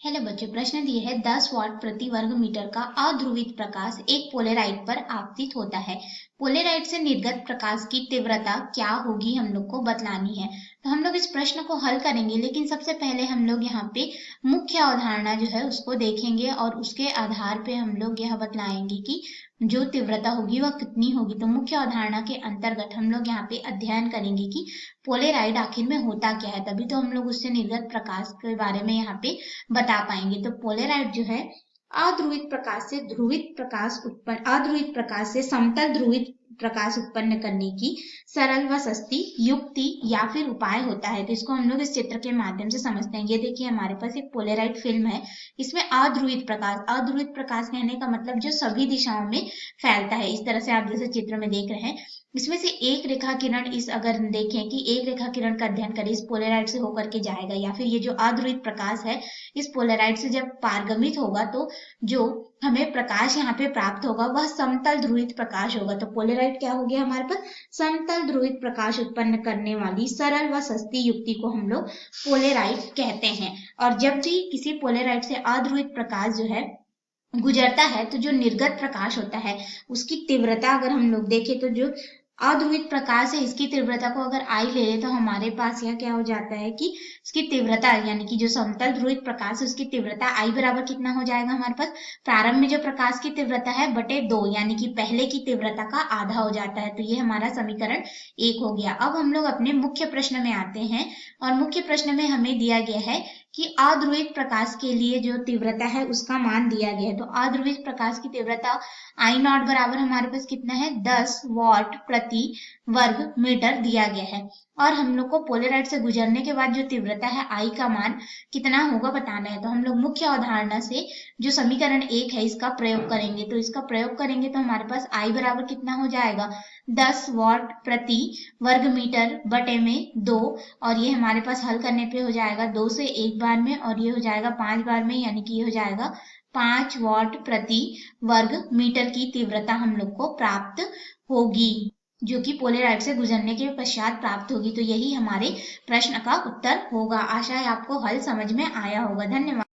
Hello बच्चों, प्रश्न दिए है 10 वाट प्रति वर्ग मीटर का अध्रुवित प्रकाश एक पोलेराइट पर आपतित होता है। पोलेराइट से निर्गत प्रकाश की तीव्रता क्या होगी हम लोग को बतलानी है। तो हम लोग इस प्रश्न को हल करेंगे, लेकिन सबसे पहले हम लोग यहाँ पे मुख्य अवधारणा जो है उसको देखेंगे और उसके आधार पे हम लोग यह बतलाएंगे कि जो तीव्रता होगी वह कितनी होगी। तो मुख्य अवधारणा के अंतर्गत हम लोग यहाँ पे अध्ययन करेंगे कि पोलेराइड आखिर में होता क्या है, तभी तो हम लोग उससे निर्गत प्रकाश के बारे में यहाँ पे बता पाएंगे। तो पोलेराइड जो है अध्रुवित प्रकाश से ध्रुवित प्रकाश उत्पन्न अध्रुवित प्रकाश से समतल ध्रुवित प्रकाश उत्पन्न करने की सरल व सस्ती युक्ति या फिर उपाय होता है। तो इसको हम लोग इस चित्र के माध्यम से समझते हैं। ये देखिए, हमारे पास एक पोलेराइड फिल्म है, इसमें अध्रुवित प्रकाश कहने का मतलब जो सभी दिशाओं में फैलता है। इस तरह से आप जैसे चित्र में देख रहे हैं, इसमें से एक रेखा किरण, इस अगर देखें कि एक रेखा किरण का अध्ययन करें, इस पोलेराइड से होकर के जाएगा, या फिर ये जो अध्रुवित प्रकाश है इस पोलेराइड से जब पारगमित होगा तो जो हमें प्रकाश यहाँ पे प्राप्त होगा वह समतल ध्रुवित प्रकाश होगा। तो पोलेराइड क्या हो गया हमारे पास? समतल ध्रुवित प्रकाश उत्पन्न करने वाली सरल व सस्ती युक्ति को हम लोग पोलेराइड कहते हैं। और जब भी किसी पोलेराइड से अध्रुवित प्रकाश जो है गुजरता है तो जो निर्गत प्रकाश होता है उसकी तीव्रता अगर हम लोग देखें तो जो अध्रुवित प्रकाश है इसकी तीव्रता को अगर आई ले ले तो हमारे पास यह क्या हो जाता है कि इसकी तीव्रता यानी कि जो समतल ध्रुवित प्रकाश है उसकी तीव्रता आई बराबर कितना हो जाएगा हमारे पास? प्रारंभ में जो प्रकाश की तीव्रता है बटे 2, यानी कि पहले की तीव्रता का आधा हो जाता है। तो ये हमारा समीकरण 1 हो गया। अब हम लोग अपने मुख्य प्रश्न में आते हैं और मुख्य प्रश्न में हमें दिया गया है कि अध्रुवित प्रकाश के लिए जो तीव्रता है उसका मान दिया गया है। तो अध्रुवित प्रकाश की तीव्रता आई नॉट बराबर हमारे पास कितना है? 10 वाट प्रति वर्ग मीटर दिया गया है। और हम लोग को पोलेराइड से गुजरने के बाद जो तीव्रता है आई का मान कितना होगा बताना है। तो हम लोग मुख्य अवधारणा से जो समीकरण 1 है इसका प्रयोग करेंगे। तो इसका प्रयोग करेंगे तो हमारे पास आई बराबर कितना हो जाएगा? 10 वाट प्रति वर्ग मीटर बटे में 2, और ये हमारे पास हल करने पे हो जाएगा 2 से 1 बार में, और ये हो जाएगा 5 बार में, यानी कि ये हो जाएगा 5 वाट प्रति वर्ग मीटर की तीव्रता हम लोग को प्राप्त होगी, जो कि पोलेराइड से गुजरने के पश्चात प्राप्त होगी। तो यही हमारे प्रश्न का उत्तर होगा। आशा है आपको हल समझ में आया होगा। धन्यवाद।